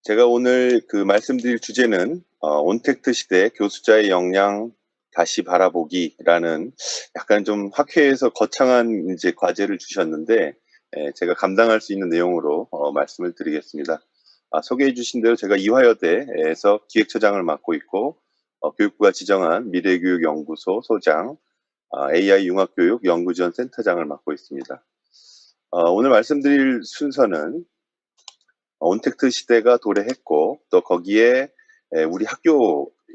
제가 오늘 말씀드릴 주제는 온택트 시대 교수자의 역량 다시 바라보기라는 약간 좀 학회에서 거창한 이제 과제를 주셨는데, 제가 감당할 수 있는 내용으로 말씀을 드리겠습니다. 소개해 주신 대로 제가 이화여대에서 기획처장을 맡고 있고, 교육부가 지정한 미래교육연구소 소장, AI 융합교육 연구지원센터장을 맡고 있습니다. 오늘 말씀드릴 순서는 온택트 시대가 도래했고, 또 거기에 우리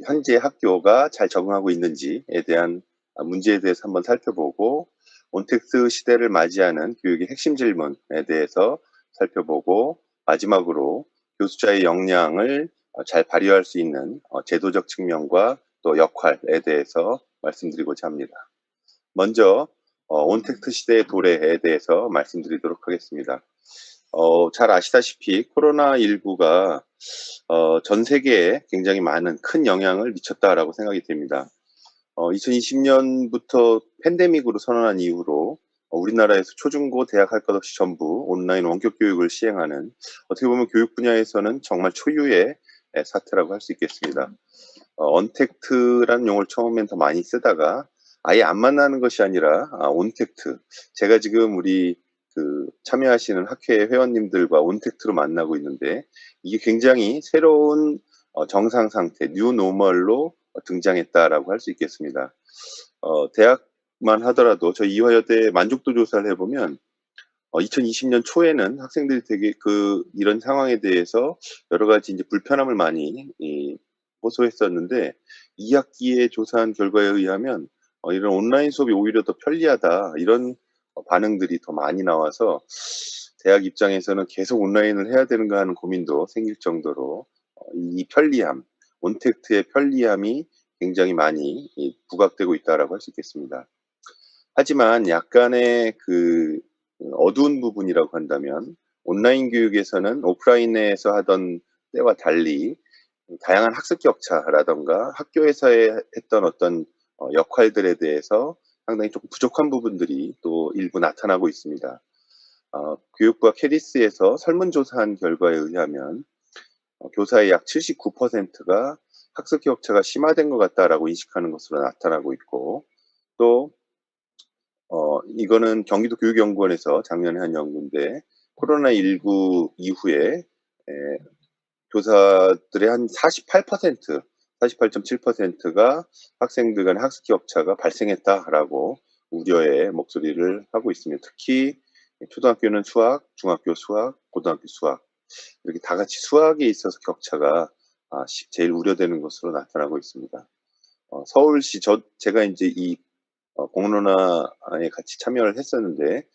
현재 학교가 잘 적응하고 있는지에 대한 문제에 대해서 한번 살펴보고, 온택트 시대를 맞이하는 교육의 핵심 질문에 대해서 살펴보고, 마지막으로 교수자의 역량을 잘 발휘할 수 있는 제도적 측면과 또 역할에 대해서 말씀드리고자 합니다. 먼저 온택트 시대의 도래에 대해서 말씀드리도록 하겠습니다. 잘 아시다시피 코로나19가 전 세계에 굉장히 많은 큰 영향을 미쳤다라고 생각이 됩니다. 2020년부터 팬데믹으로 선언한 이후로 우리나라에서 초중고 대학 할 것 없이 전부 온라인 원격 교육을 시행하는, 어떻게 보면 교육 분야에서는 정말 초유의 사태라고 할 수 있겠습니다. 언택트라는 용어를 처음엔 더 많이 쓰다가 아예 안 만나는 것이 아니라 온택트. 제가 지금 우리 참여하시는 학회 회원님들과 온택트로 만나고 있는데, 이게 굉장히 새로운 정상 상태, 뉴 노멀로 등장했다라고 할 수 있겠습니다. 대학만 하더라도 저희 이화여대 만족도 조사를 해보면 2020년 초에는 학생들이 되게 이런 상황에 대해서 여러 가지 이제 불편함을 많이 호소했었는데, 2학기에 조사한 결과에 의하면 이런 온라인 수업이 오히려 더 편리하다, 이런 반응들이 더 많이 나와서 대학 입장에서는 계속 온라인을 해야 되는가 하는 고민도 생길 정도로 이 편리함, 온택트의 편리함이 굉장히 많이 부각되고 있다라고 할 수 있겠습니다. 하지만 약간의 어두운 부분이라고 한다면, 온라인 교육에서는 오프라인에서 하던 때와 달리 다양한 학습 격차라던가 학교에서의 했던 어떤 역할들에 대해서 상당히 조금 부족한 부분들이 또 일부 나타나고 있습니다. 교육부가 캐리스에서 설문조사한 결과에 의하면 교사의 약 79%가 학습 격차가 심화된 것 같다라고 인식하는 것으로 나타나고 있고, 또 이거는 경기도 교육연구원에서 작년에 한 연구인데, 코로나19 이후에 교사들의 한 48%, 48.7%가 학생들 간의 학습 격차가 발생했다라고 우려의 목소리를 하고 있습니다. 특히 초등학교는 수학, 중학교 수학, 고등학교 수학, 이렇게 다 같이 수학에 있어서 격차가 제일 우려되는 것으로 나타나고 있습니다. 서울시, 제가 이제 이 공론화에 같이 참여를 했었는데,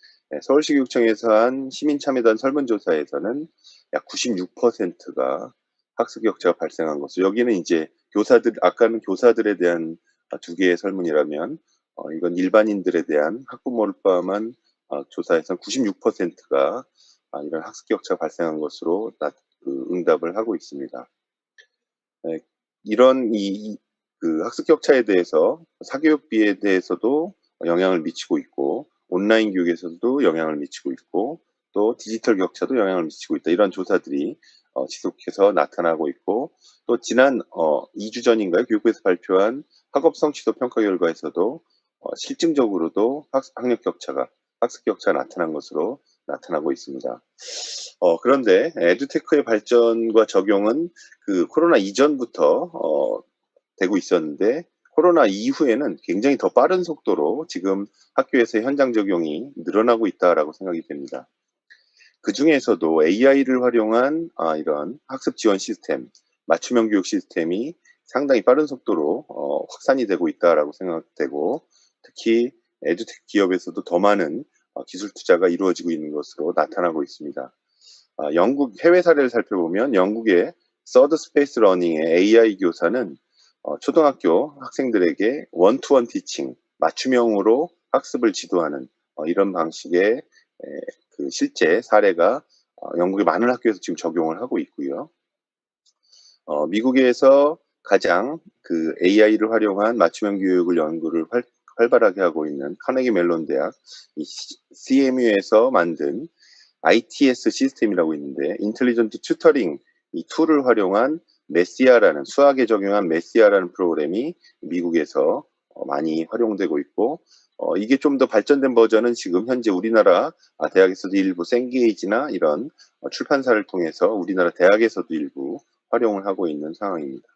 서울시 교육청에서 한 시민참여단 설문조사에서는 약 96%가 학습 격차가 발생한 것으로, 여기는 이제 아까는 교사들에 대한 두 개의 설문이라면, 이건 일반인들에 대한 학부모를 포함한 조사에서는 96%가 이런 학습 격차가 발생한 것으로 응답을 하고 있습니다. 이런 학습 격차에 대해서 사교육비에 대해서도 영향을 미치고 있고, 온라인 교육에서도 영향을 미치고 있고, 또 디지털 격차도 영향을 미치고 있다, 이런 조사들이 지속해서 나타나고 있고, 또 지난 2주 전인가요? 교육부에서 발표한 학업성 지도 평가 결과에서도 실증적으로도 학습 격차가 나타난 것으로 나타나고 있습니다. 그런데 에듀테크의 발전과 적용은 코로나 이전부터 되고 있었는데, 코로나 이후에는 굉장히 더 빠른 속도로 지금 학교에서의 현장 적용이 늘어나고 있다라고 생각이 됩니다. 그중에서도 AI를 활용한 이런 학습 지원 시스템, 맞춤형 교육 시스템이 상당히 빠른 속도로 확산이 되고 있다라고 생각되고, 특히 에듀텍 기업에서도 더 많은 기술 투자가 이루어지고 있는 것으로 나타나고 있습니다. 영국 해외 사례를 살펴보면, 영국의 서드 스페이스 러닝의 AI 교사는 초등학교 학생들에게 원투원 티칭, 맞춤형으로 학습을 지도하는 이런 방식의 실제 사례가 영국의 많은 학교에서 지금 적용을 하고 있고요. 미국에서 가장 AI를 활용한 맞춤형 교육을 연구를 활발하게 하고 있는 카네기 멜론 대학 CMU에서 만든 ITS 시스템이라고 있는데, 인텔리전트 튜터링 이 툴을 활용한 메시아라는 수학에 적용한 메시아라는 프로그램이 미국에서 많이 활용되고 있고 이게 좀 더 발전된 버전은 지금 현재 우리나라 대학에서도 일부 센게이지나 이런 출판사를 통해서 우리나라 대학에서도 일부 활용을 하고 있는 상황입니다.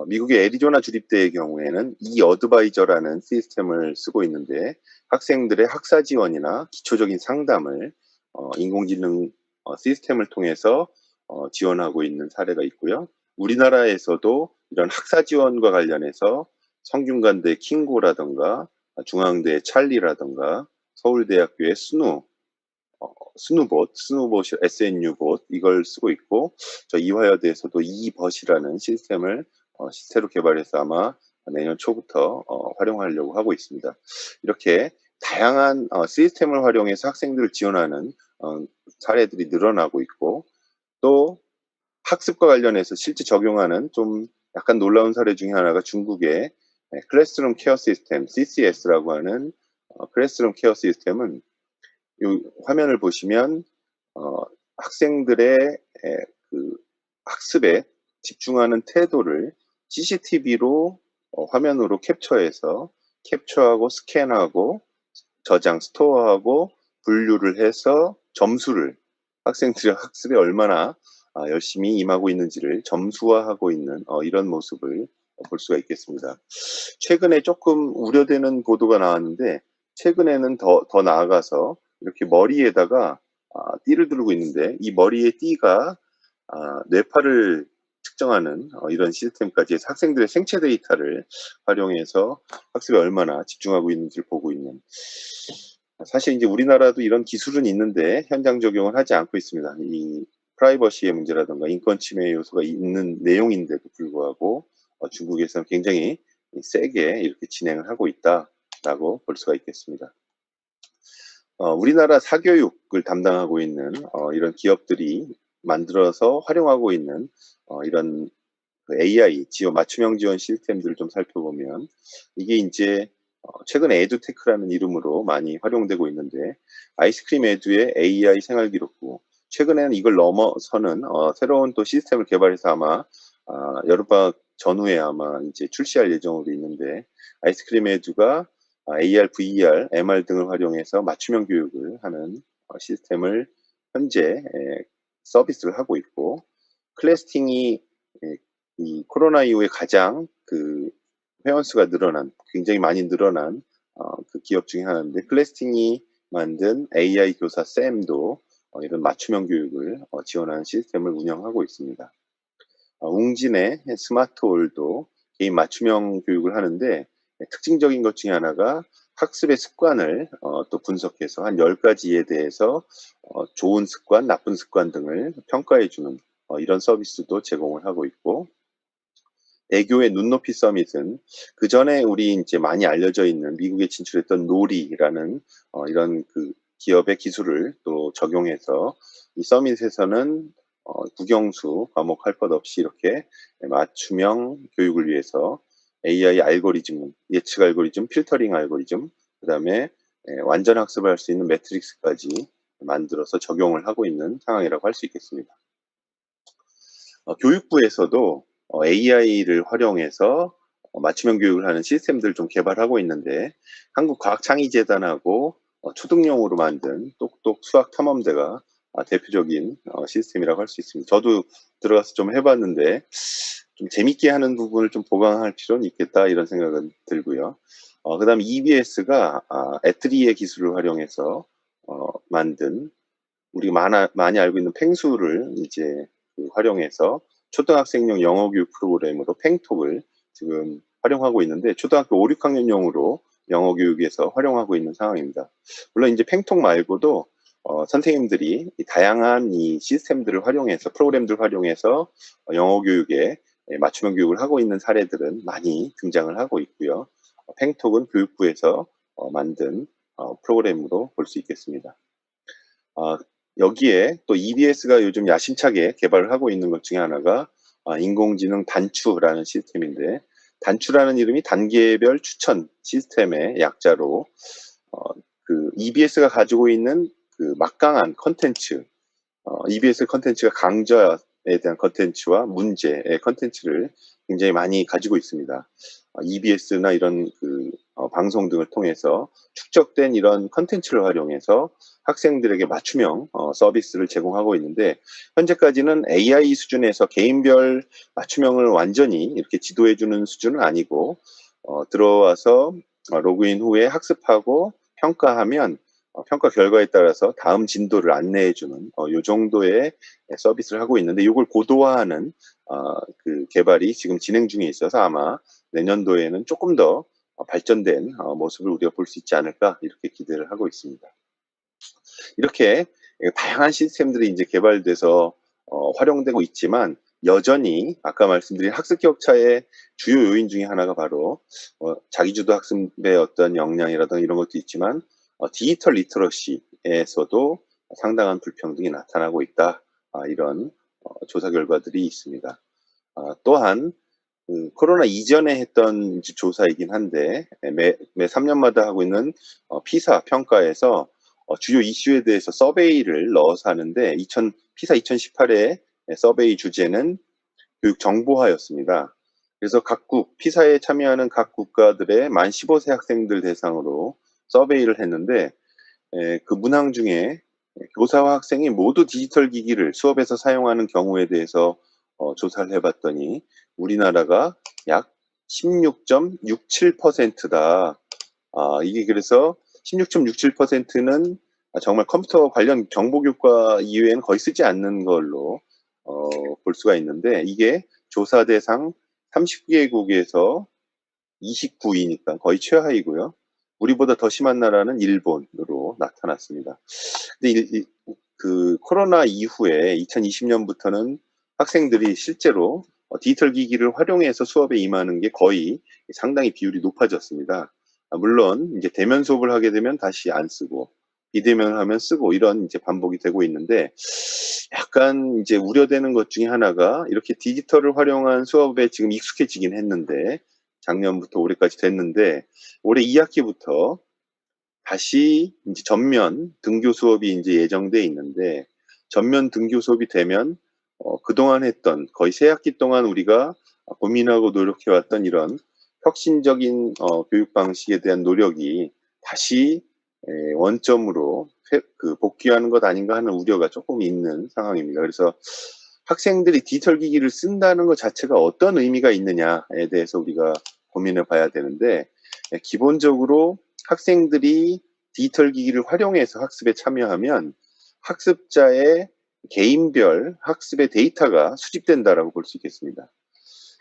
미국의 애리조나 주립대의 경우에는 이 어드바이저라는 시스템을 쓰고 있는데 학생들의 학사 지원이나 기초적인 상담을 인공지능 시스템을 통해서 지원하고 있는 사례가 있고요. 우리나라에서도 이런 학사 지원과 관련해서 성균관대 킹고라든가 중앙대 찰리라든가 서울대학교의 스누봇 SNU봇 이걸 쓰고 있고 저 이화여대에서도 이벗이라는 시스템을 새로 개발해서 아마 내년 초부터 활용하려고 하고 있습니다. 이렇게 다양한 시스템을 활용해서 학생들을 지원하는 사례들이 늘어나고 있고 또 학습과 관련해서 실제 적용하는 좀 약간 놀라운 사례 중에 하나가 중국의 클래스룸 케어 시스템 CCS라고 하는 클래스룸 케어 시스템은 이 화면을 보시면 학생들의 그 학습에 집중하는 태도를 CCTV로 화면으로 캡처하고 스캔하고 저장, 스토어하고 분류를 해서 점수를 학생들의 학습에 얼마나 열심히 임하고 있는지를 점수화하고 있는 이런 모습을 볼 수가 있겠습니다. 최근에 조금 우려되는 보도가 나왔는데 최근에는 더 나아가서 이렇게 머리에다가 띠를 두르고 있는데 이 머리의 띠가 뇌파를 측정하는 이런 시스템까지 해서 학생들의 생체 데이터를 활용해서 학습에 얼마나 집중하고 있는지를 보고 있는 사실 이제 우리나라도 이런 기술은 있는데 현장 적용을 하지 않고 있습니다. 이 프라이버시의 문제라든가 인권 침해 요소가 있는 내용인데도 불구하고 중국에서는 굉장히 세게 이렇게 진행을 하고 있다라고 볼 수가 있겠습니다. 우리나라 사교육을 담당하고 있는 이런 기업들이 만들어서 활용하고 있는 이런 AI 맞춤형 지원 시스템들을 좀 살펴보면 이게 이제 최근에 에듀테크라는 이름으로 많이 활용되고 있는데 아이스크림 에듀의 AI 생활기록부 최근에는 이걸 넘어서는 새로운 또 시스템을 개발해서 아마 여름방학 전후에 아마 이제 출시할 예정으로 있는데 아이스크림 에듀가 AR, VR, MR 등을 활용해서 맞춤형 교육을 하는 시스템을 현재 서비스를 하고 있고 클래스팅이 이 코로나 이후에 가장 그 회원수가 굉장히 많이 늘어난 그 기업 중에 하나인데 클래스팅이 만든 AI 교사 쌤도 이런 맞춤형 교육을 지원하는 시스템을 운영하고 있습니다. 웅진의 스마트홀도 개인 맞춤형 교육을 하는데 특징적인 것 중에 하나가 학습의 습관을 또 분석해서 한 10가지에 대해서 좋은 습관, 나쁜 습관 등을 평가해 주는 이런 서비스도 제공을 하고 있고 애교의 눈높이 서밋은 그 전에 우리 이제 많이 알려져 있는 미국에 진출했던 놀이라는 이런 그 기업의 기술을 또 적용해서 이 서밋에서는 국영수 과목 할 것 없이 이렇게 맞춤형 교육을 위해서 AI 알고리즘, 예측 알고리즘, 필터링 알고리즘, 그 다음에 완전 학습을 할 수 있는 매트릭스까지 만들어서 적용을 하고 있는 상황이라고 할 수 있겠습니다. 교육부에서도 AI를 활용해서 맞춤형 교육을 하는 시스템들을 좀 개발하고 있는데 한국과학창의재단하고 초등용으로 만든 똑똑 수학탐험대가 대표적인 시스템이라고 할 수 있습니다. 저도 들어가서 좀 해봤는데 좀 재밌게 하는 부분을 좀 보강할 필요는 있겠다 이런 생각은 들고요. 그 다음에 EBS가 애트리의 기술을 활용해서 만든 우리가 많이 알고 있는 팽수를 이제 활용해서 초등학생용 영어 교육 프로그램으로 팽톡을 지금 활용하고 있는데 초등학교 5, 6학년용으로 영어 교육에서 활용하고 있는 상황입니다. 물론 이제 팽톡 말고도 선생님들이 다양한 이 시스템들을 활용해서 프로그램들을 활용해서 영어 교육에 맞춤형 교육을 하고 있는 사례들은 많이 등장을 하고 있고요. 팽톡은 교육부에서 만든 프로그램으로 볼 수 있겠습니다. 여기에 또 EBS가 요즘 야심차게 개발을 하고 있는 것 중에 하나가 인공지능 단추라는 시스템인데 단추라는 이름이 단계별 추천 시스템의 약자로 그 EBS가 가지고 있는 그 막강한 컨텐츠 EBS 컨텐츠가 강자에 대한 컨텐츠와 문제의 컨텐츠를 굉장히 많이 가지고 있습니다. EBS나 이런 방송 등을 통해서 축적된 이런 컨텐츠를 활용해서 학생들에게 맞춤형 서비스를 제공하고 있는데, 현재까지는 AI 수준에서 개인별 맞춤형을 완전히 이렇게 지도해주는 수준은 아니고, 들어와서 로그인 후에 학습하고 평가하면 평가 결과에 따라서 다음 진도를 안내해주는 요 정도의 서비스를 하고 있는데, 이걸 고도화하는 개발이 지금 진행 중에 있어서 아마 내년도에는 조금 더 발전된 모습을 우리가 볼 수 있지 않을까, 이렇게 기대를 하고 있습니다. 이렇게 다양한 시스템들이 이제 개발돼서 활용되고 있지만, 여전히 아까 말씀드린 학습 격차의 주요 요인 중에 하나가 바로 자기주도 학습의 어떤 역량이라든가 이런 것도 있지만, 디지털 리터러시에서도 상당한 불평등이 나타나고 있다. 이런 조사 결과들이 있습니다. 또한 코로나 이전에 했던 조사이긴 한데, 매 3년마다 하고 있는 피사 평가에서 주요 이슈에 대해서 서베이를 넣어서 하는데, 피사 2018의 서베이 주제는 교육 정보화였습니다. 그래서 각국 피사에 참여하는 각 국가들의 만 15세 학생들 대상으로 서베이를 했는데, 그 문항 중에 교사와 학생이 모두 디지털 기기를 수업에서 사용하는 경우에 대해서 조사를 해봤더니 우리나라가 약 16.67%다. 이게 그래서 16.67%는 정말 컴퓨터 관련 정보 교과 이외에는 거의 쓰지 않는 걸로 볼 수가 있는데, 이게 조사 대상 39개국에서 29위니까 거의 최하이고요. 우리보다 더 심한 나라는 일본으로 나타났습니다. 근데 코로나 이후에 2020년부터는 학생들이 실제로 디지털 기기를 활용해서 수업에 임하는 게 거의 상당히 비율이 높아졌습니다. 물론 이제 대면 수업을 하게 되면 다시 안 쓰고, 비대면을 하면 쓰고, 이런 이제 반복이 되고 있는데, 약간 이제 우려되는 것 중에 하나가, 이렇게 디지털을 활용한 수업에 지금 익숙해지긴 했는데, 작년부터 올해까지 됐는데, 올해 2학기부터 다시 이제 전면 등교 수업이 이제 예정돼 있는데, 전면 등교 수업이 되면 그동안 했던 거의 세 학기 동안 우리가 고민하고 노력해왔던 이런 혁신적인 교육 방식에 대한 노력이 다시 원점으로 복귀하는 것 아닌가 하는 우려가 조금 있는 상황입니다. 그래서 학생들이 디지털 기기를 쓴다는 것 자체가 어떤 의미가 있느냐에 대해서 우리가 고민해 봐야 되는데, 기본적으로 학생들이 디지털 기기를 활용해서 학습에 참여하면 학습자의 개인별 학습의 데이터가 수집된다라고 볼 수 있겠습니다.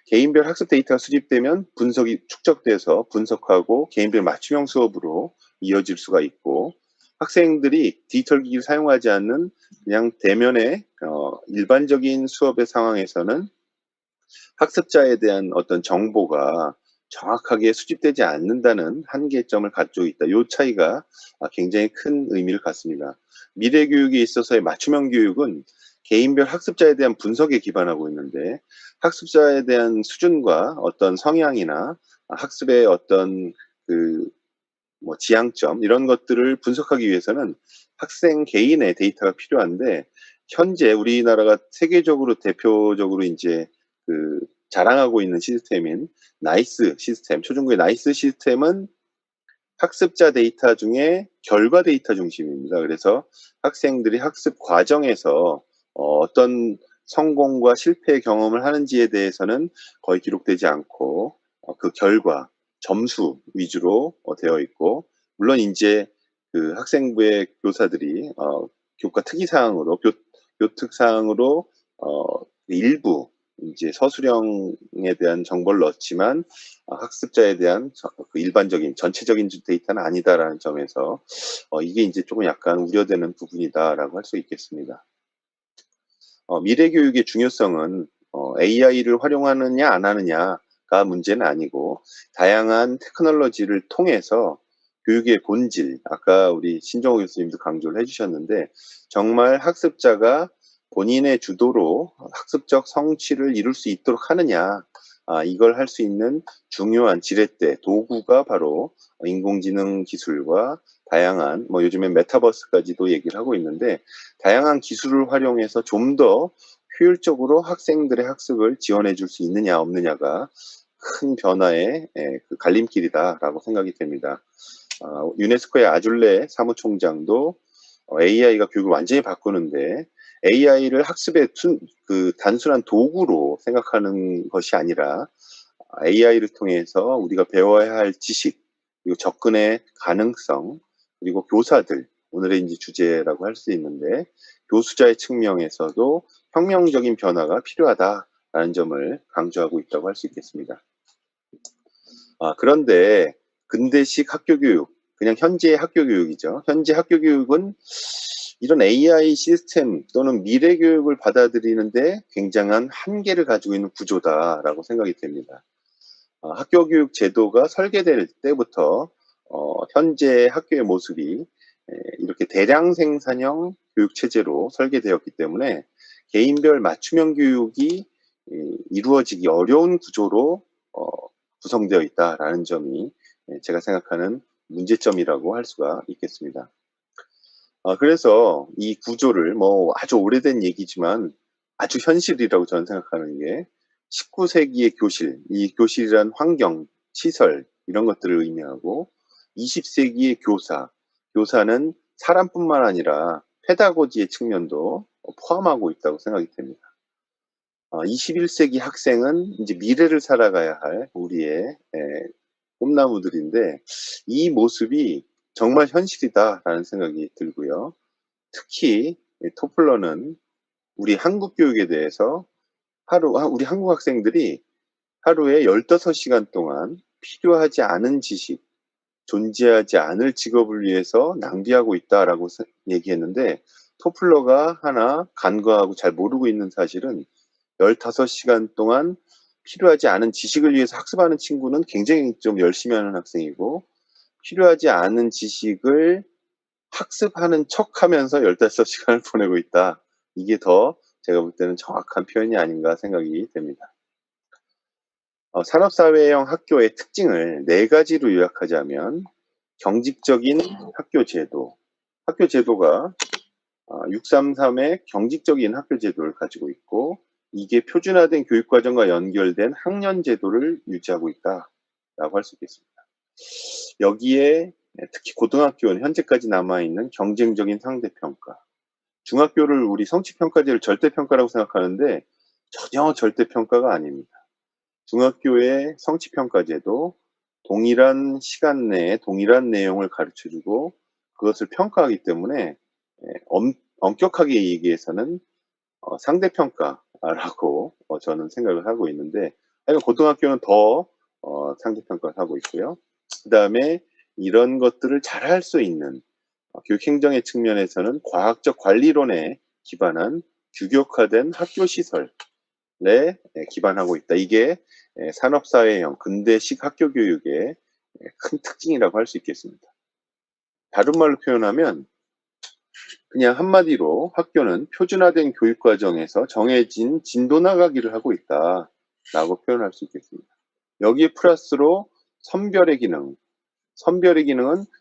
개인별 학습 데이터가 수집되면 분석이 축적돼서 분석하고 개인별 맞춤형 수업으로 이어질 수가 있고, 학생들이 디지털 기기를 사용하지 않는 그냥 대면의 일반적인 수업의 상황에서는 학습자에 대한 어떤 정보가 정확하게 수집되지 않는다는 한계점을 가지고 있다. 이 차이가 굉장히 큰 의미를 갖습니다. 미래 교육에 있어서의 맞춤형 교육은 개인별 학습자에 대한 분석에 기반하고 있는데, 학습자에 대한 수준과 어떤 성향이나 학습의 어떤 지향점, 이런 것들을 분석하기 위해서는 학생 개인의 데이터가 필요한데, 현재 우리나라가 세계적으로 대표적으로 이제 자랑하고 있는 시스템인 나이스 시스템, 초중고의 나이스 시스템은 학습자 데이터 중에 결과 데이터 중심입니다. 그래서 학생들이 학습 과정에서 어떤 성공과 실패 경험을 하는지에 대해서는 거의 기록되지 않고, 그 결과, 점수 위주로 되어 있고, 물론 이제 학생부의 교사들이 교과 특이사항으로, 교특사항으로 일부 이제 서술형에 대한 정보를 넣지만 학습자에 대한 일반적인 전체적인 데이터는 아니다라는 점에서 이게 이제 조금 약간 우려되는 부분이다라고 할 수 있겠습니다. 미래 교육의 중요성은 AI를 활용하느냐 안 하느냐가 문제는 아니고, 다양한 테크놀로지를 통해서 교육의 본질, 아까 우리 신정호 교수님도 강조를 해주셨는데, 정말 학습자가 본인의 주도로 학습적 성취를 이룰 수 있도록 하느냐, 이걸 할 수 있는 중요한 지렛대, 도구가 바로 인공지능 기술과 다양한, 요즘엔 메타버스까지도 얘기를 하고 있는데, 다양한 기술을 활용해서 좀 더 효율적으로 학생들의 학습을 지원해 줄 수 있느냐 없느냐가 큰 변화의 그 갈림길이다라고 생각이 됩니다. 유네스코의 아줄레 사무총장도 AI가 교육을 완전히 바꾸는데 AI를 학습의 그 단순한 도구로 생각하는 것이 아니라 AI를 통해서 우리가 배워야 할 지식, 그리고 접근의 가능성, 그리고 교사들, 오늘의 이제 주제라고 할 수 있는데 교수자의 측면에서도 혁명적인 변화가 필요하다라는 점을 강조하고 있다고 할 수 있겠습니다. 그런데 근대식 학교 교육, 그냥 현재의 학교 교육이죠. 현재 학교 교육은 이런 AI 시스템 또는 미래 교육을 받아들이는데 굉장한 한계를 가지고 있는 구조다라고 생각이 됩니다. 학교 교육 제도가 설계될 때부터 현재 학교의 모습이 이렇게 대량 생산형 교육 체제로 설계되었기 때문에 개인별 맞춤형 교육이 이루어지기 어려운 구조로 구성되어 있다라는 점이 제가 생각하는 문제점이라고 할 수가 있겠습니다. 그래서 이 구조를 뭐 아주 오래된 얘기지만 아주 현실이라고 저는 생각하는 게 19세기의 교실, 이 교실이란 환경, 시설 이런 것들을 의미하고 20세기의 교사는 사람뿐만 아니라 페다고지의 측면도 포함하고 있다고 생각이 됩니다. 21세기 학생은 이제 미래를 살아가야 할 우리의 꿈나무들인데 이 모습이 정말 현실이다라는 생각이 들고요. 특히 토플러는 우리 한국 교육에 대해서 우리 한국 학생들이 하루에 15시간 동안 필요하지 않은 지식, 존재하지 않을 직업을 위해서 낭비하고 있다라고 얘기했는데 토플러가 하나 간과하고 잘 모르고 있는 사실은 15시간 동안 필요하지 않은 지식을 위해서 학습하는 친구는 굉장히 좀 열심히 하는 학생이고 필요하지 않은 지식을 학습하는 척하면서 15시간을 보내고 있다. 이게 더 제가 볼 때는 정확한 표현이 아닌가 생각이 됩니다. 산업사회형 학교의 특징을 4가지로 요약하자면 경직적인 학교 제도가 633의 경직적인 학교 제도를 가지고 있고 이게 표준화된 교육과정과 연결된 학년 제도를 유지하고 있다라고 할 수 있겠습니다. 여기에 특히 고등학교는 현재까지 남아있는 경쟁적인 상대평가, 중학교를 우리 성취평가제를 절대평가라고 생각하는데 전혀 절대평가가 아닙니다. 중학교의 성취평가제도 동일한 시간 내에 동일한 내용을 가르쳐주고 그것을 평가하기 때문에 엄격하게 얘기해서는 상대평가라고 저는 생각을 하고 있는데 고등학교는 더 상대평가를 하고 있고요. 그 다음에 이런 것들을 잘할 수 있는 교육행정의 측면에서는 과학적 관리론에 기반한 규격화된 학교 시설에 기반하고 있다. 이게 산업사회형 근대식 학교 교육의 큰 특징이라고 할 수 있겠습니다. 다른 말로 표현하면 그냥 한마디로 학교는 표준화된 교육과정에서 정해진 진도 나가기를 하고 있다라고 표현할 수 있겠습니다. 여기에 플러스로 선별의 기능은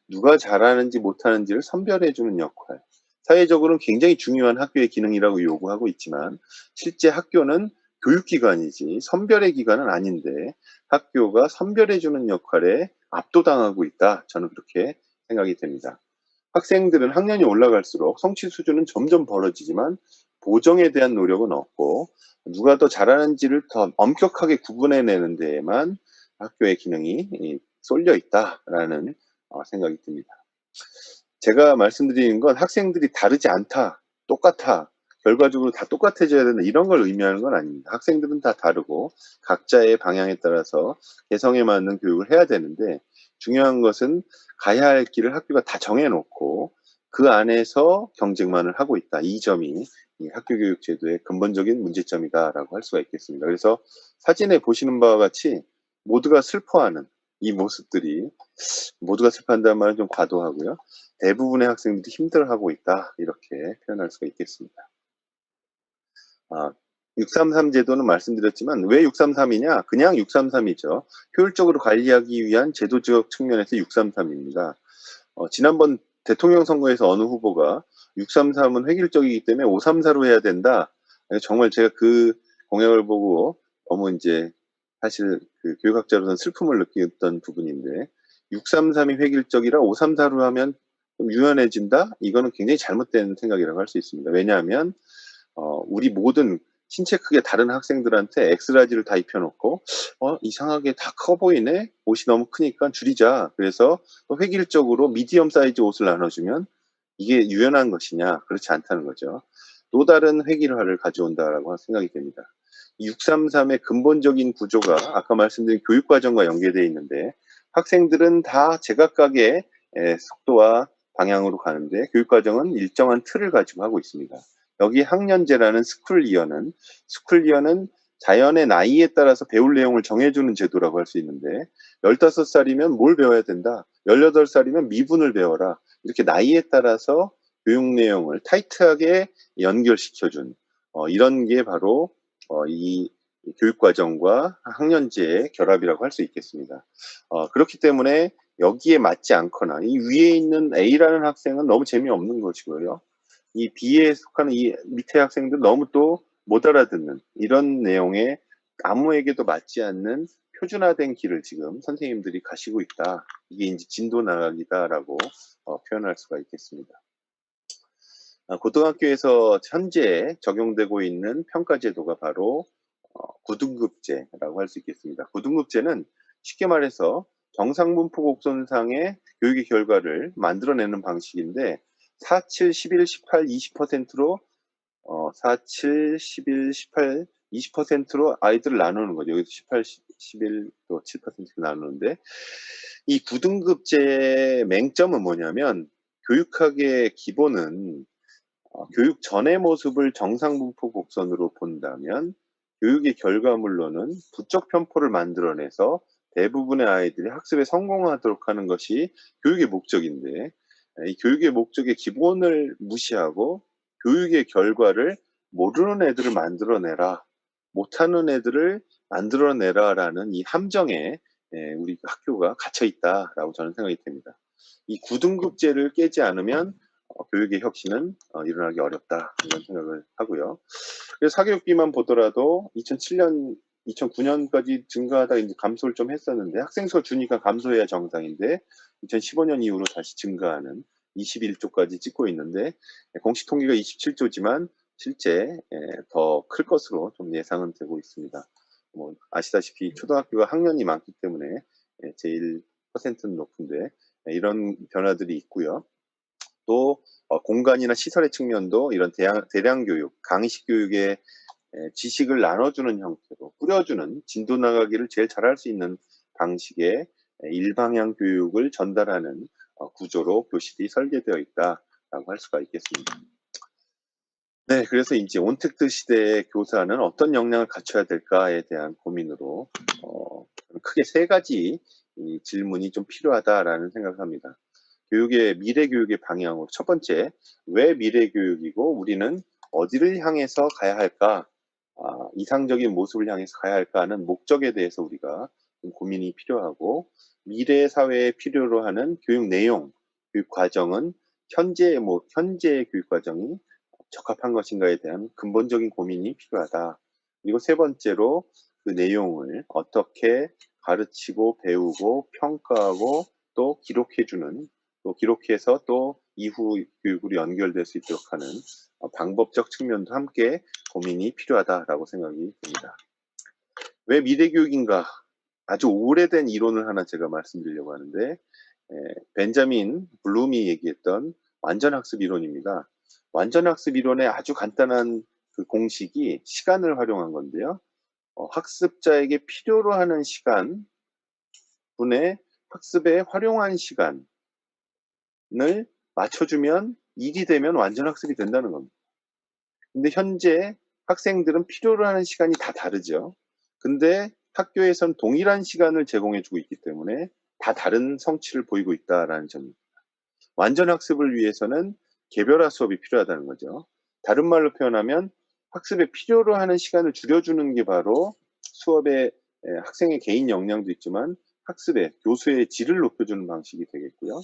누가 잘하는지 못하는지를 선별해주는 역할. 사회적으로는 굉장히 중요한 학교의 기능이라고 요구하고 있지만 실제 학교는 교육기관이지 선별의 기관은 아닌데 학교가 선별해주는 역할에 압도당하고 있다. 저는 그렇게 생각이 됩니다. 학생들은 학년이 올라갈수록 성취 수준은 점점 벌어지지만 보정에 대한 노력은 없고 누가 더 잘하는지를 더 엄격하게 구분해내는 데에만 학교의 기능이 쏠려 있다라는 생각이 듭니다. 제가 말씀드리는 건 학생들이 다르지 않다, 똑같아, 결과적으로 다 똑같아져야 된다 이런 걸 의미하는 건 아닙니다. 학생들은 다 다르고 각자의 방향에 따라서 개성에 맞는 교육을 해야 되는데 중요한 것은 가야 할 길을 학교가 다 정해놓고 그 안에서 경쟁만을 하고 있다. 이 점이 이 학교교육 제도의 근본적인 문제점이다라고 할 수가 있겠습니다. 그래서 사진에 보시는 바와 같이 모두가 슬퍼하는 이 모습들이 모두가 슬퍼한다는 말은 좀 과도하고요. 대부분의 학생들이 힘들어하고 있다. 이렇게 표현할 수가 있겠습니다. 633 제도는 말씀드렸지만 왜 633이냐? 그냥 633이죠. 효율적으로 관리하기 위한 제도적 측면에서 633입니다. 지난번 대통령 선거에서 어느 후보가 633은 획일적이기 때문에 534로 해야 된다. 정말 제가 그 공약을 보고 너무 이제 사실 그 교육학자로서는 슬픔을 느꼈던 부분인데 6-3-3이 획일적이라 5-3-4로 하면 좀 유연해진다? 이거는 굉장히 잘못된 생각이라고 할 수 있습니다. 왜냐하면 우리 모든 신체 크기가 다른 학생들한테 엑스라지를 다 입혀놓고 이상하게 다 커 보이네? 옷이 너무 크니까 줄이자. 그래서 또 획일적으로 미디엄 사이즈 옷을 나눠주면 이게 유연한 것이냐? 그렇지 않다는 거죠. 또 다른 획일화를 가져온다라고 생각이 됩니다. 6-3-3의 근본적인 구조가 아까 말씀드린 교육과정과 연계되어 있는데 학생들은 다 제각각의 속도와 방향으로 가는데 교육과정은 일정한 틀을 가지고 하고 있습니다. 여기 학년제라는 스쿨리어는 자연의 나이에 따라서 배울 내용을 정해주는 제도라고 할 수 있는데 15살이면 뭘 배워야 된다. 18살이면 미분을 배워라. 이렇게 나이에 따라서 교육 내용을 타이트하게 연결시켜준 이런 게 바로 이 교육과정과 학년제의 결합이라고 할 수 있겠습니다. 그렇기 때문에 여기에 맞지 않거나 이 위에 있는 A라는 학생은 너무 재미없는 것이고요. 이 B에 속하는 이 밑에 학생들 너무 또 못 알아듣는 이런 내용에 아무에게도 맞지 않는 표준화된 길을 지금 선생님들이 가시고 있다. 이게 이제 진도 나가기다라고 표현할 수가 있겠습니다. 고등학교에서 현재 적용되고 있는 평가 제도가 바로 9등급제라고 할 수 있겠습니다. 9등급제는 쉽게 말해서 정상분포 곡선상의 교육의 결과를 만들어내는 방식인데 4, 7, 11, 18, 20%로 4, 7, 11, 18, 20%로 아이들을 나누는 거죠. 여기서 18, 11, 또 7% 나누는데 이 9등급제의 맹점은 뭐냐면 교육학의 기본은 교육 전의 모습을 정상분포 곡선으로 본다면 교육의 결과물로는 부적 편포를 만들어내서 대부분의 아이들이 학습에 성공하도록 하는 것이 교육의 목적인데 이 교육의 목적의 기본을 무시하고 교육의 결과를 모르는 애들을 만들어내라, 못하는 애들을 만들어내라라는 이 함정에 우리 학교가 갇혀 있다라고 저는 생각이 됩니다. 이 9등급제를 깨지 않으면 교육의 혁신은 일어나기 어렵다 이런 생각을 하고요. 그래서 사교육비만 보더라도 2007년, 2009년까지 증가하다 이제 감소를 좀 했었는데 학생 수가 주니까 감소해야 정상인데 2015년 이후로 다시 증가하는 21조까지 찍고 있는데 공식 통계가 27조지만 실제 더 클 것으로 좀 예상은 되고 있습니다. 뭐 아시다시피 초등학교가 학년이 많기 때문에 제일 퍼센트는 높은데 이런 변화들이 있고요. 또 공간이나 시설의 측면도 이런 대량 교육, 강의식 교육의 지식을 나눠주는 형태로 뿌려주는 진도 나가기를 제일 잘할 수 있는 방식의 일방향 교육을 전달하는 구조로 교실이 설계되어 있다라고 할 수가 있겠습니다. 네, 그래서 이제 온택트 시대의 교사는 어떤 역량을 갖춰야 될까에 대한 고민으로 크게 세 가지 이 질문이 좀 필요하다라는 생각을 합니다. 미래 교육의 방향으로 첫 번째, 왜 미래 교육이고 우리는 어디를 향해서 가야 할까? 이상적인 모습을 향해서 가야 할까 하는 목적에 대해서 우리가 좀 고민이 필요하고 미래 사회에 필요로 하는 교육 내용, 교육 과정은 현재의 교육 과정이 적합한 것인가에 대한 근본적인 고민이 필요하다. 그리고 세 번째로 그 내용을 어떻게 가르치고 배우고 평가하고 또 기록해주는 또 기록해서 또 이후 교육으로 연결될 수 있도록 하는 방법적 측면도 함께 고민이 필요하다라고 생각이 듭니다. 왜 미래교육인가? 아주 오래된 이론을 하나 제가 말씀드리려고 하는데 벤자민 블룸이 얘기했던 완전학습 이론입니다. 완전학습 이론의 아주 간단한 그 공식이 시간을 활용한 건데요. 학습자에게 필요로 하는 시간 분의 학습에 활용한 시간을 맞춰주면 일이 되면 완전학습이 된다는 겁니다. 근데 현재 학생들은 필요로 하는 시간이 다 다르죠. 근데 학교에선 동일한 시간을 제공해주고 있기 때문에 다 다른 성취를 보이고 있다라는 점입니다. 완전 학습을 위해서는 개별화 수업이 필요하다는 거죠. 다른 말로 표현하면 학습에 필요로 하는 시간을 줄여주는 게 바로 수업의 학생의 개인 역량도 있지만 학습의 교수의 질을 높여주는 방식이 되겠고요.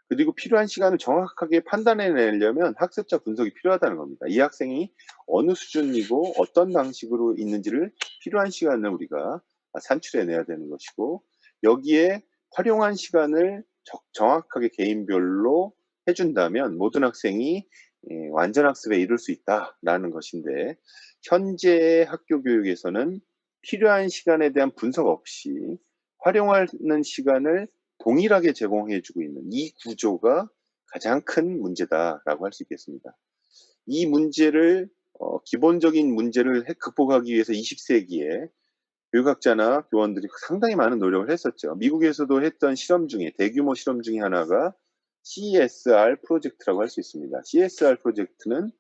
그리고 필요한 시간을 정확하게 판단해내려면 학습자 분석이 필요하다는 겁니다. 이 학생이 어느 수준이고 어떤 방식으로 있는지를 필요한 시간을 우리가 산출해내야 되는 것이고, 여기에 활용한 시간을 정확하게 개인별로 해준다면 모든 학생이 완전 학습에 이룰 수 있다라는 것인데, 현재의 학교 교육에서는 필요한 시간에 대한 분석 없이 활용하는 시간을 동일하게 제공해 주고 있는 이 구조가 가장 큰 문제다라고 할 수 있겠습니다. 이 문제를 기본적인 문제를 극복하기 위해서 20세기에 교육학자나 교원들이 상당히 많은 노력을 했었죠. 미국에서도 했던 실험 중에 대규모 실험 중에 하나가 CSR 프로젝트라고 할 수 있습니다. CSR 프로젝트는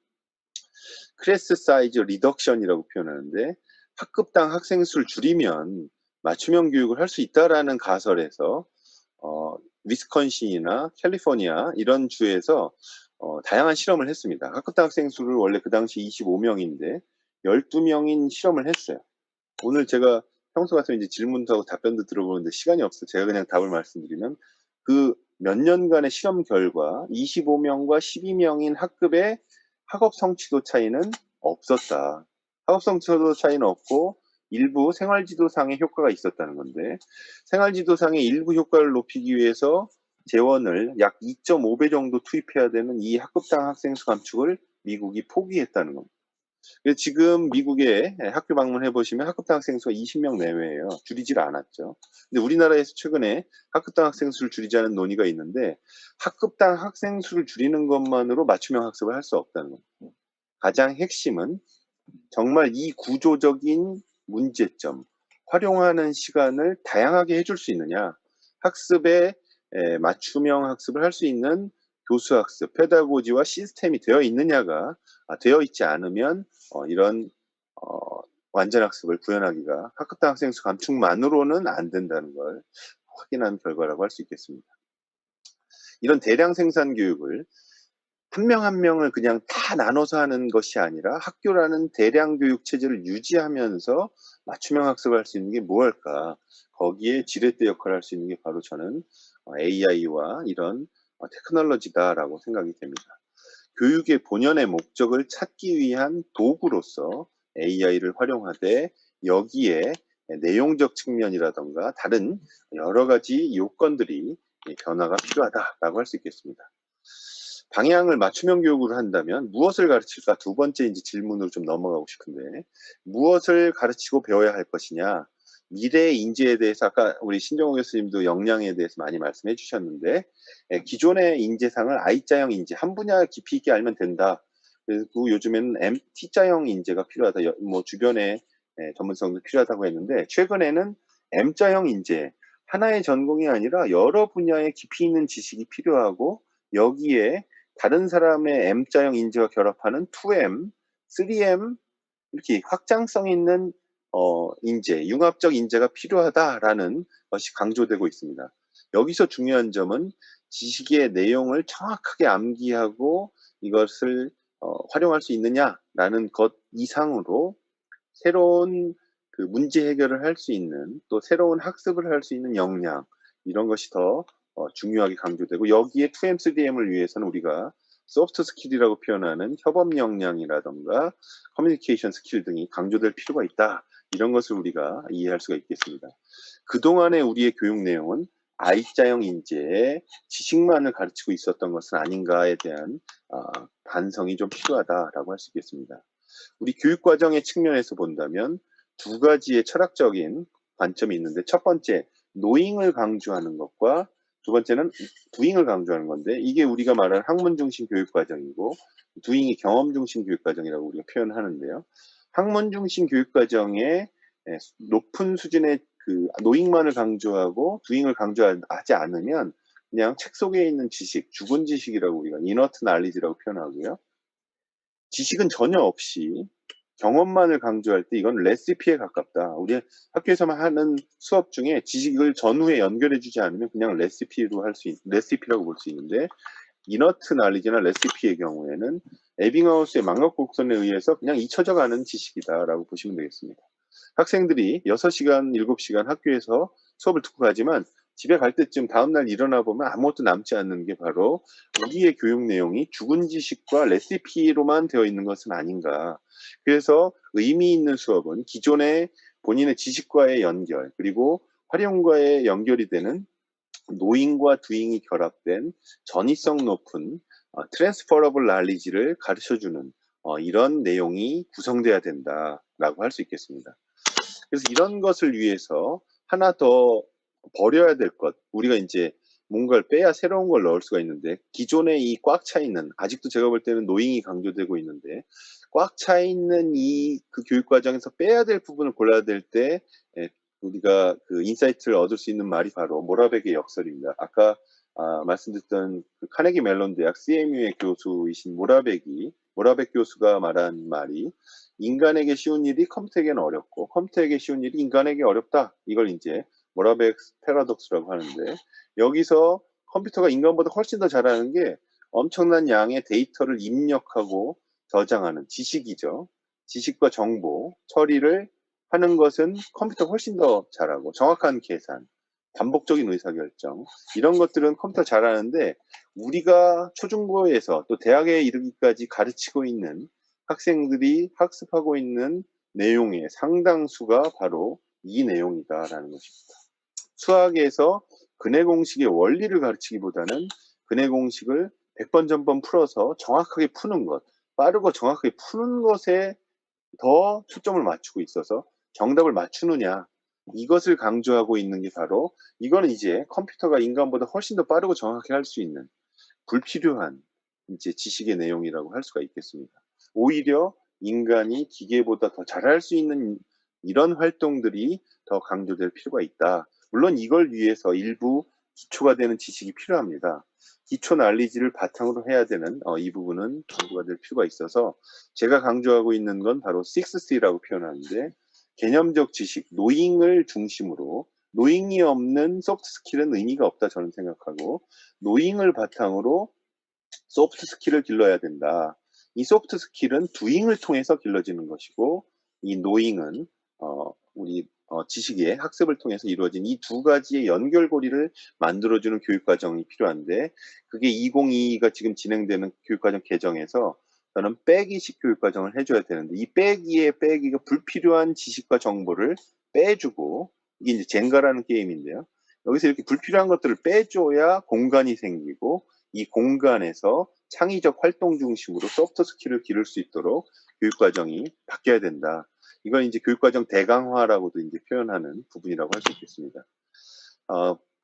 클래스 사이즈 리덕션이라고 표현하는데, 학급당 학생 수를 줄이면 맞춤형 교육을 할 수 있다라는 가설에서 위스콘신이나 캘리포니아 이런 주에서 다양한 실험을 했습니다. 학급당 학생 수를 원래 그 당시 25명인데 12명인 실험을 했어요. 오늘 제가 평소 같으면 이제 질문도 하고 답변도 들어보는데 시간이 없어서 제가 그냥 답을 말씀드리면, 그 몇 년간의 실험 결과 25명과 12명인 학급의 학업 성취도 차이는 없었다. 학업 성취도 차이는 없고 일부 생활지도상의 효과가 있었다는 건데, 생활지도상의 일부 효과를 높이기 위해서 재원을 약 2.5배 정도 투입해야 되는 이 학급당 학생 수 감축을 미국이 포기했다는 겁니다. 그래서 지금 미국에 학교 방문해 보시면 학급당 학생 수가 20명 내외예요. 줄이질 않았죠. 근데 우리나라에서 최근에 학급당 학생 수를 줄이자는 논의가 있는데, 학급당 학생 수를 줄이는 것만으로 맞춤형 학습을 할 수 없다는 겁니다. 가장 핵심은 정말 이 구조적인 문제점, 활용하는 시간을 다양하게 해줄 수 있느냐, 학습에 맞춤형 학습을 할 수 있는 교수 학습, 페다고지와 시스템이 되어 있느냐가 되어 있지 않으면 이런 완전 학습을 구현하기가 학급당 학생 수 감축만으로는 안 된다는 걸 확인한 결과라고 할 수 있겠습니다. 이런 대량 생산 교육을 한 명 한 명을 그냥 다 나눠서 하는 것이 아니라 학교라는 대량 교육 체제를 유지하면서 맞춤형 학습을 할 수 있는 게 무엇일까? 거기에 지렛대 역할을 할 수 있는 게 바로 저는 AI와 이런 테크놀로지다라고 생각이 됩니다. 교육의 본연의 목적을 찾기 위한 도구로서 AI를 활용하되, 여기에 내용적 측면이라던가 다른 여러 가지 요건들이 변화가 필요하다라고 할 수 있겠습니다. 방향을 맞춤형 교육으로 한다면 무엇을 가르칠까? 두 번째 이제 질문으로 좀 넘어가고 싶은데, 무엇을 가르치고 배워야 할 것이냐? 미래의 인재에 대해서 아까 우리 신정호 교수님도 역량에 대해서 많이 말씀해 주셨는데, 기존의 인재상을 I자형 인재, 한 분야 깊이 있게 알면 된다. 그리고 요즘에는 T자형 인재가 필요하다. 뭐 주변에 전문성도 필요하다고 했는데, 최근에는 M자형 인재, 하나의 전공이 아니라 여러 분야에 깊이 있는 지식이 필요하고, 여기에 다른 사람의 M자형 인재와 결합하는 2M, 3M 이렇게 확장성 있는 인재, 융합적 인재가 필요하다라는 것이 강조되고 있습니다. 여기서 중요한 점은 지식의 내용을 정확하게 암기하고 이것을 활용할 수 있느냐라는 것 이상으로 새로운 그 문제 해결을 할 수 있는, 또 새로운 학습을 할 수 있는 역량, 이런 것이 더 중요하게 강조되고, 여기에 2M, 3M을 위해서는 우리가 소프트 스킬이라고 표현하는 협업 역량이라던가 커뮤니케이션 스킬 등이 강조될 필요가 있다. 이런 것을 우리가 이해할 수가 있겠습니다. 그동안의 우리의 교육 내용은 I자형 인재의 지식만을 가르치고 있었던 것은 아닌가에 대한 반성이 좀 필요하다라고 할 수 있겠습니다. 우리 교육과정의 측면에서 본다면 두 가지의 철학적인 관점이 있는데, 첫 번째, 노잉을 강조하는 것과 두 번째는 두잉을 강조하는 건데, 이게 우리가 말하는 학문 중심 교육과정이고, 두잉이 경험 중심 교육과정이라고 우리가 표현하는데요. 학문 중심 교육과정의 높은 수준의 그 노잉만을 강조하고 두잉을 강조하지 않으면 그냥 책 속에 있는 지식, 죽은 지식이라고 우리가 이너트 날리지라고 표현하고요. 지식은 전혀 없이 경험만을 강조할 때 이건 레시피에 가깝다. 우리 학교에서만 하는 수업 중에 지식을 전후에 연결해 주지 않으면 그냥 레시피라고 볼 수 있는데, 이너트 날리지나 레시피의 경우에는 에빙하우스의 망각 곡선에 의해서 그냥 잊혀져 가는 지식이다라고 보시면 되겠습니다. 학생들이 6시간, 7시간 학교에서 수업을 듣고 가지만 집에 갈 때쯤 다음날 일어나 보면 아무것도 남지 않는 게 바로 우리의 교육 내용이 죽은 지식과 레시피로만 되어 있는 것은 아닌가. 그래서 의미 있는 수업은 기존의 본인의 지식과의 연결, 그리고 활용과의 연결이 되는 노잉과 두잉이 결합된 전이성 높은 트랜스퍼러블 날리지를 가르쳐주는 이런 내용이 구성돼야 된다라고 할 수 있겠습니다. 그래서 이런 것을 위해서 하나 더 버려야 될 것, 우리가 이제 뭔가를 빼야 새로운 걸 넣을 수가 있는데, 기존에 이 꽉 차 있는, 아직도 제가 볼 때는 노잉이 강조되고 있는데, 꽉 차 있는 이 그 교육 과정에서 빼야 될 부분을 골라야 될 때 우리가 그 인사이트를 얻을 수 있는 말이 바로 모라백의 역설입니다. 아까 말씀드렸던 그 카네기 멜론 대학 CMU의 교수이신 모라백 교수가 말한 말이, 인간에게 쉬운 일이 컴퓨터에게는 어렵고 컴퓨터에게 쉬운 일이 인간에게 어렵다. 이걸 이제 모라백 패러독스라고 하는데, 여기서 컴퓨터가 인간보다 훨씬 더 잘하는 게 엄청난 양의 데이터를 입력하고 저장하는 지식이죠. 지식과 정보 처리를 하는 것은 컴퓨터가 훨씬 더 잘하고, 정확한 계산, 반복적인 의사결정, 이런 것들은 컴퓨터 잘하는데, 우리가 초중고에서 또 대학에 이르기까지 가르치고 있는 학생들이 학습하고 있는 내용의 상당수가 바로 이 내용이다라는 것입니다. 수학에서 근해 공식의 원리를 가르치기보다는 근해 공식을 100번 전번 풀어서 정확하게 푸는 것, 빠르고 정확하게 푸는 것에 더 초점을 맞추고 있어서 정답을 맞추느냐, 이것을 강조하고 있는 게 바로, 이거는 이제 컴퓨터가 인간보다 훨씬 더 빠르고 정확하게 할 수 있는 불필요한 이제 지식의 내용이라고 할 수가 있겠습니다. 오히려 인간이 기계보다 더 잘할 수 있는 이런 활동들이 더 강조될 필요가 있다. 물론 이걸 위해서 일부 기초가 되는 지식이 필요합니다. 기초 난리지를 바탕으로 해야 되는 이 부분은 강조가 될 필요가 있어서, 제가 강조하고 있는 건 바로 6C라고 표현하는데, 개념적 지식, 노잉을 중심으로, 노잉이 없는 소프트 스킬은 의미가 없다 저는 생각하고, 노잉을 바탕으로 소프트 스킬을 길러야 된다. 이 소프트 스킬은 두잉을 통해서 길러지는 것이고, 이 노잉은 우리 지식의 학습을 통해서 이루어진 이 두 가지의 연결고리를 만들어주는 교육과정이 필요한데, 그게 2022가 지금 진행되는 교육과정 개정에서 저는 빼기식 교육과정을 해줘야 되는데, 이 빼기가 불필요한 지식과 정보를 빼주고, 이게 이제 젠가라는 게임인데요. 여기서 이렇게 불필요한 것들을 빼줘야 공간이 생기고, 이 공간에서 창의적 활동 중심으로 소프트 스킬을 기를 수 있도록 교육과정이 바뀌어야 된다. 이건 이제 교육과정 대강화라고도 이제 표현하는 부분이라고 할 수 있겠습니다.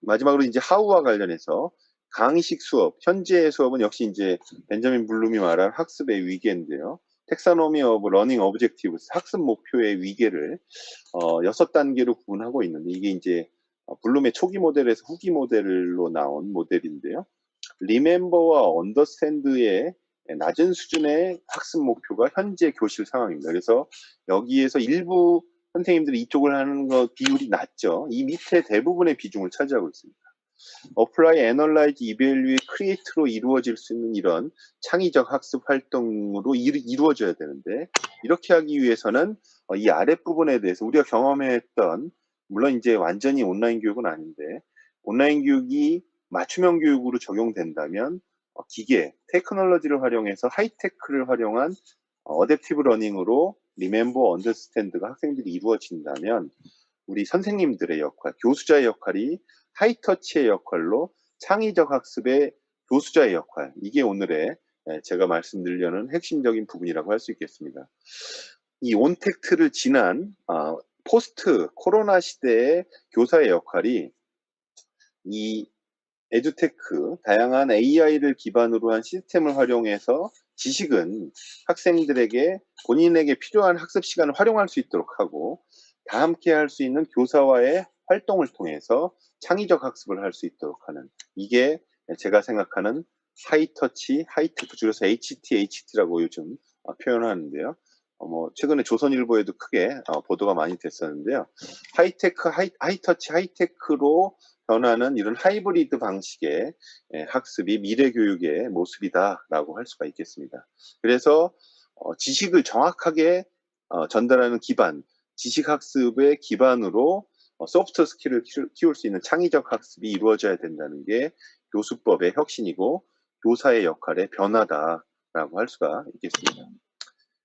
마지막으로 이제 하우와 관련해서 강의식 수업, 현재의 수업은 역시 이제 벤자민 블룸이 말한 학습의 위계인데요. 텍사노미 오브 러닝 오브젝티브스, 학습 목표의 위계를 6단계로 구분하고 있는데, 이게 이제 블룸의 초기 모델에서 후기 모델로 나온 모델인데요. 리멤버와 언더스탠드의 낮은 수준의 학습 목표가 현재 교실 상황입니다. 그래서 여기에서 일부 선생님들이 이쪽을 하는 것 비율이 낮죠. 이 밑에 대부분의 비중을 차지하고 있습니다. 어플라이, 애널라이즈, 이벨류의 크리에이트로 이루어질 수 있는 이런 창의적 학습 활동으로 이루어져야 되는데, 이렇게 하기 위해서는 이 아랫부분에 대해서 우리가 경험했던, 물론 이제 완전히 온라인 교육은 아닌데, 온라인 교육이 맞춤형 교육으로 적용된다면 기계, 테크놀로지를 활용해서 하이테크를 활용한 어댑티브 러닝으로 리멤버, 언더스탠드가 학생들이 이루어진다면, 우리 선생님들의 역할, 교수자의 역할이 하이터치의 역할로 창의적 학습의 교수자의 역할, 이게 오늘의 제가 말씀드리려는 핵심적인 부분이라고 할 수 있겠습니다. 이 온택트를 지난 포스트 코로나 시대의 교사의 역할이, 이 에듀테크, 다양한 AI를 기반으로 한 시스템을 활용해서 지식은 학생들에게 본인에게 필요한 학습 시간을 활용할 수 있도록 하고, 다 함께 할 수 있는 교사와의 활동을 통해서 창의적 학습을 할 수 있도록 하는, 이게 제가 생각하는 하이터치, 하이테크, 줄여서 HT라고 요즘 표현하는데요. 최근에 조선일보에도 크게 보도가 많이 됐었는데요. 하이테크, 하이터치, 하이테크로 변하는 이런 하이브리드 방식의 학습이 미래 교육의 모습이다라고 할 수가 있겠습니다. 그래서 지식을 정확하게 전달하는 기반, 지식 학습의 기반으로 소프트 스킬을 키울 수 있는 창의적 학습이 이루어져야 된다는 게 교수법의 혁신이고 교사의 역할의 변화다라고 할 수가 있겠습니다.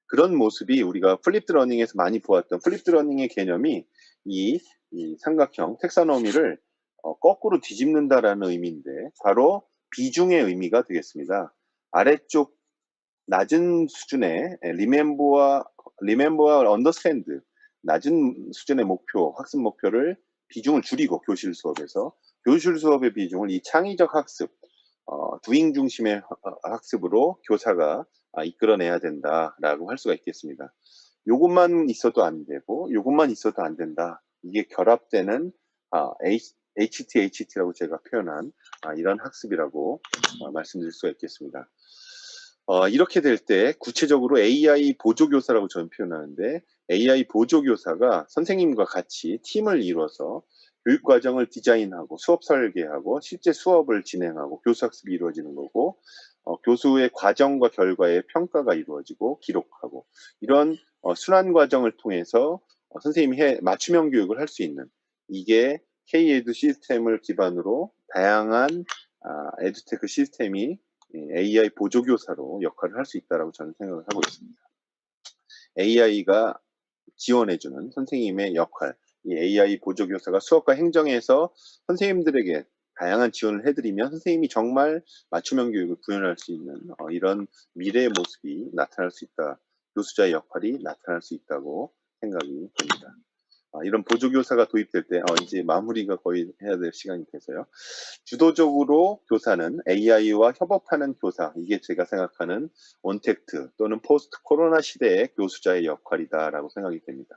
그런 모습이 우리가 플립드 러닝에서 많이 보았던 플립드 러닝의 개념이 이 삼각형 텍사노미를 거꾸로 뒤집는다라는 의미인데 바로 비중의 의미가 되겠습니다. 아래쪽 낮은 수준의 리멤버와 언더스탠드 낮은 수준의 목표, 학습 목표를 비중을 줄이고 교실 수업의 비중을 이 창의적 학습, 두잉 중심의 학습으로 교사가 이끌어내야 된다라고 할 수가 있겠습니다. 요것만 있어도 안 되고 요것만 있어도 안 된다. 이게 결합되는 HTHT라고 제가 표현한 이런 학습이라고 말씀드릴 수가 있겠습니다. 이렇게 될 때 구체적으로 AI 보조교사라고 저는 표현하는데 AI 보조교사가 선생님과 같이 팀을 이뤄서 교육과정을 디자인하고 수업 설계하고 실제 수업을 진행하고 교수학습이 이루어지는 거고 교수의 과정과 결과의 평가가 이루어지고 기록하고 이런 순환 과정을 통해서 선생님이 맞춤형 교육을 할 수 있는 이게 K-에듀 시스템을 기반으로 다양한 에듀테크 시스템이 AI 보조교사로 역할을 할 수 있다고 저는 생각을 하고 있습니다. AI가 지원해주는 선생님의 역할, 이 AI 보조교사가 수업과 행정에서 선생님들에게 다양한 지원을 해드리면 선생님이 정말 맞춤형 교육을 구현할 수 있는 이런 미래의 모습이 나타날 수 있다. 교수자의 역할이 나타날 수 있다고 생각이 됩니다. 이런 보조교사가 도입될 때 이제 마무리가 거의 해야 될 시간이 돼서요. 주도적으로 교사는 AI와 협업하는 교사, 이게 제가 생각하는 온택트 또는 포스트 코로나 시대의 교수자의 역할이다라고 생각이 됩니다.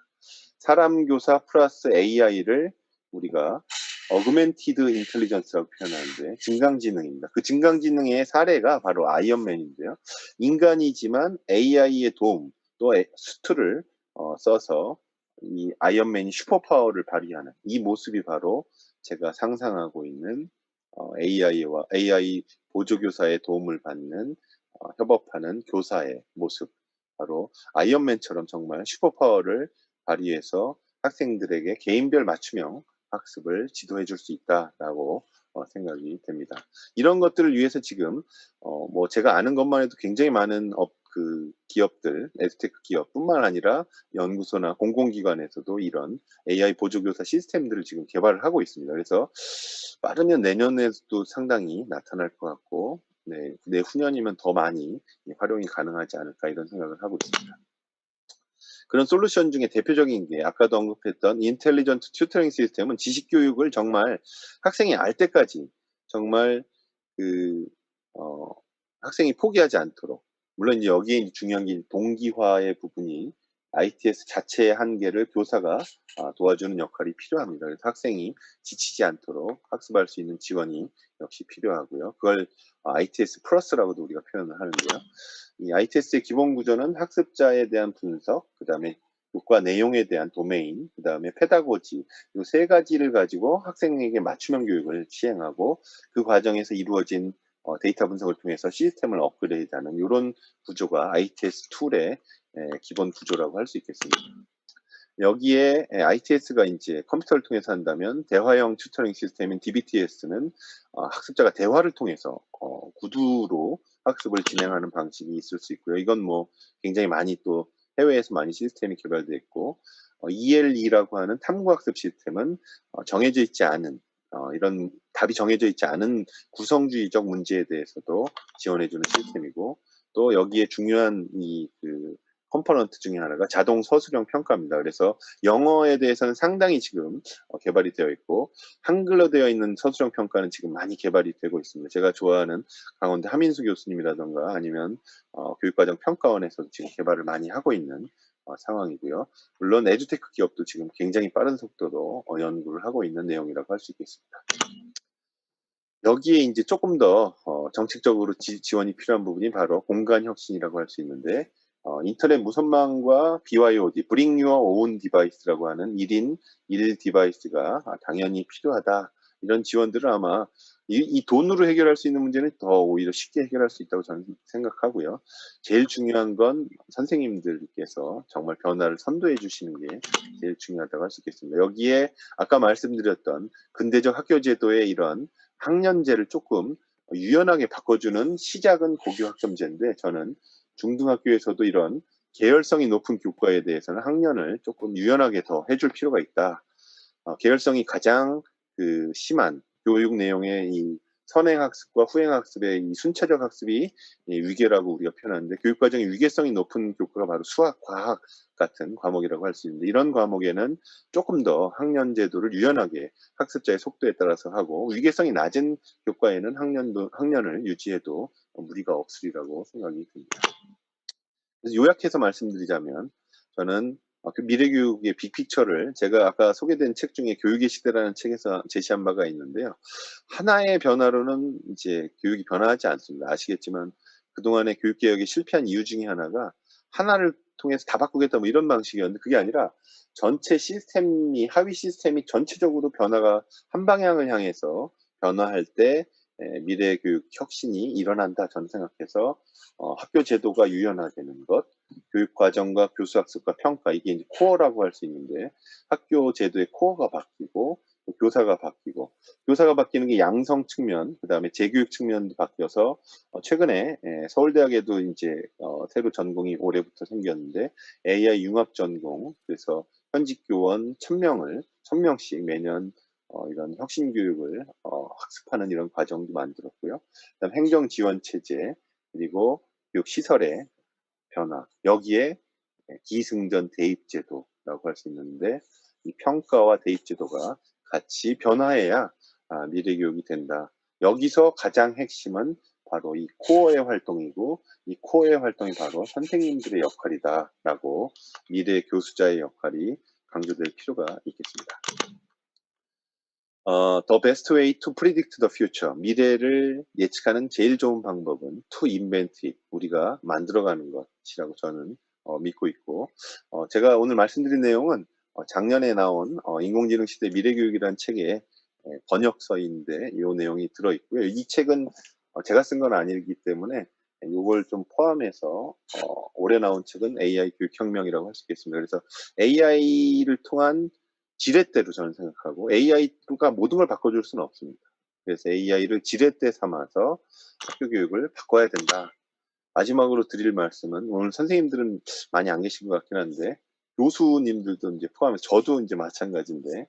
사람 교사 플러스 AI를 우리가 어그멘티드 인텔리전스라고 표현하는데 증강지능입니다. 그 증강지능의 사례가 바로 아이언맨인데요. 인간이지만 AI의 도움 또 수트를 써서 이 아이언맨이 슈퍼파워를 발휘하는 이 모습이 바로 제가 상상하고 있는 AI와 AI 보조교사의 도움을 받는 협업하는 교사의 모습, 바로 아이언맨처럼 정말 슈퍼파워를 발휘해서 학생들에게 개인별 맞춤형 학습을 지도해 줄 수 있다라고 생각이 됩니다. 이런 것들을 위해서 지금 뭐 제가 아는 것만 해도 굉장히 많은 기업들, 에듀테크 기업뿐만 아니라 연구소나 공공기관에서도 이런 AI 보조교사 시스템들을 지금 개발을 하고 있습니다. 그래서 빠르면 내년에도 상당히 나타날 것 같고 내후년이면 더 많이 활용이 가능하지 않을까 이런 생각을 하고 있습니다. 그런 솔루션 중에 대표적인 게 아까도 언급했던 인텔리전트 튜터링 시스템은 지식교육을 정말 학생이 알 때까지 정말 학생이 포기하지 않도록, 물론 이제 여기에 중요한 게 동기화의 부분이 ITS 자체의 한계를 교사가 도와주는 역할이 필요합니다. 그래서 학생이 지치지 않도록 학습할 수 있는 지원이 역시 필요하고요. 그걸 ITS 플러스라고도 우리가 표현을 하는데요. 이 ITS의 기본 구조는 학습자에 대한 분석, 그 다음에 교과 내용에 대한 도메인, 그 다음에 페다고지, 이 세 가지를 가지고 학생에게 맞춤형 교육을 시행하고 그 과정에서 이루어진 데이터 분석을 통해서 시스템을 업그레이드하는 이런 구조가 ITS 툴의 기본 구조라고 할 수 있겠습니다. 여기에 ITS가 이제 컴퓨터를 통해서 한다면 대화형 튜터링 시스템인 DBTS는 학습자가 대화를 통해서 구두로 학습을 진행하는 방식이 있을 수 있고요. 이건 뭐 굉장히 많이 또 해외에서 많이 시스템이 개발되어 있고 ELE라고 하는 탐구학습 시스템은 정해져 있지 않은 이런 답이 정해져 있지 않은 구성주의적 문제에 대해서도 지원해주는 시스템이고 또 여기에 중요한 컴포넌트 중에 하나가 자동 서술형 평가입니다. 그래서 영어에 대해서는 상당히 지금 개발이 되어 있고 한글로 되어 있는 서술형 평가는 지금 많이 개발이 되고 있습니다. 제가 좋아하는 강원대 하민수 교수님이라던가 아니면 교육과정 평가원에서 지금 개발을 많이 하고 있는 상황이고요. 물론 에듀테크 기업도 지금 굉장히 빠른 속도로 연구를 하고 있는 내용이라고 할 수 있겠습니다. 여기에 이제 조금 더 정책적으로 지원이 필요한 부분이 바로 공간 혁신이라고 할 수 있는데 인터넷 무선망과 BYOD, Bring Your Own Device라고 하는 1인 1 디바이스가 당연히 필요하다. 이런 지원들을 아마 이 돈으로 해결할 수 있는 문제는 더 오히려 쉽게 해결할 수 있다고 저는 생각하고요. 제일 중요한 건 선생님들께서 정말 변화를 선도해 주시는 게 제일 중요하다고 할 수 있겠습니다. 여기에 아까 말씀드렸던 근대적 학교 제도의 이런 학년제를 조금 유연하게 바꿔주는 시작은 고교 학점제인데, 저는 중등학교에서도 이런 계열성이 높은 교과에 대해서는 학년을 조금 유연하게 더 해줄 필요가 있다. 계열성이 가장 심한 교육 내용의 이 선행학습과 후행학습의 이 순차적 학습이 위계라고 우리가 표현하는데, 교육과정의 위계성이 높은 교과가 바로 수학, 과학 같은 과목이라고 할 수 있는데, 이런 과목에는 조금 더 학년 제도를 유연하게 학습자의 속도에 따라서 하고, 위계성이 낮은 교과에는 학년을 유지해도 무리가 없으리라고 생각이 듭니다. 그래서 요약해서 말씀드리자면, 저는 그 미래교육의 빅픽처를 제가 아까 소개된 책 중에 교육의 시대라는 책에서 제시한 바가 있는데요. 하나의 변화로는 이제 교육이 변화하지 않습니다. 아시겠지만 그동안의 교육개혁이 실패한 이유 중에 하나가 하나를 통해서 다 바꾸겠다 뭐 이런 방식이었는데, 그게 아니라 전체 시스템이, 하위 시스템이 전체적으로 변화가 한 방향을 향해서 변화할 때 미래 교육 혁신이 일어난다, 저는 생각해서 학교 제도가 유연화되는 것, 교육 과정과 교수 학습과 평가, 이게 이제 코어라고 할 수 있는데, 학교 제도의 코어가 바뀌고 또 교사가 바뀌고, 교사가 바뀌는 게 양성 측면, 그다음에 재교육 측면도 바뀌어서 최근에 서울대학에도 이제 새로 전공이 올해부터 생겼는데, AI 융합 전공, 그래서 현직 교원 1000명씩 매년 이런 혁신 교육을 학습하는 이런 과정도 만들었고요. 그다음 행정 지원 체제, 그리고 교육 시설의 변화, 여기에 기승전 대입 제도라고 할 수 있는데, 이 평가와 대입 제도가 같이 변화해야 미래 교육이 된다. 여기서 가장 핵심은 바로 이 코어의 활동이고, 이 코어의 활동이 바로 선생님들의 역할이다라고, 미래 교수자의 역할이 강조될 필요가 있겠습니다. The best way to predict the future. 미래를 예측하는 제일 좋은 방법은 to invent it. 우리가 만들어가는 것이라고 저는 믿고 있고, 제가 오늘 말씀드린 내용은 작년에 나온 인공지능 시대 미래교육이라는 책의 번역서인데 이 내용이 들어있고요. 이 책은 제가 쓴 건 아니기 때문에 이걸 좀 포함해서 올해 나온 책은 AI 교육혁명이라고 할 수 있겠습니다. 그래서 AI를 통한 지렛대로 저는 생각하고, AI가 모든 걸 바꿔줄 수는 없습니다. 그래서 AI를 지렛대 삼아서 학교 교육을 바꿔야 된다. 마지막으로 드릴 말씀은, 오늘 선생님들은 많이 안 계신 것 같긴 한데 교수님들도 이제 포함해서 저도 이제 마찬가지인데,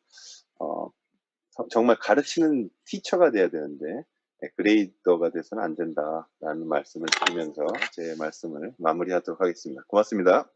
정말 가르치는 티처가 돼야 되는데 그레이더가 돼서는 안 된다라는 말씀을 드리면서 제 말씀을 마무리하도록 하겠습니다. 고맙습니다.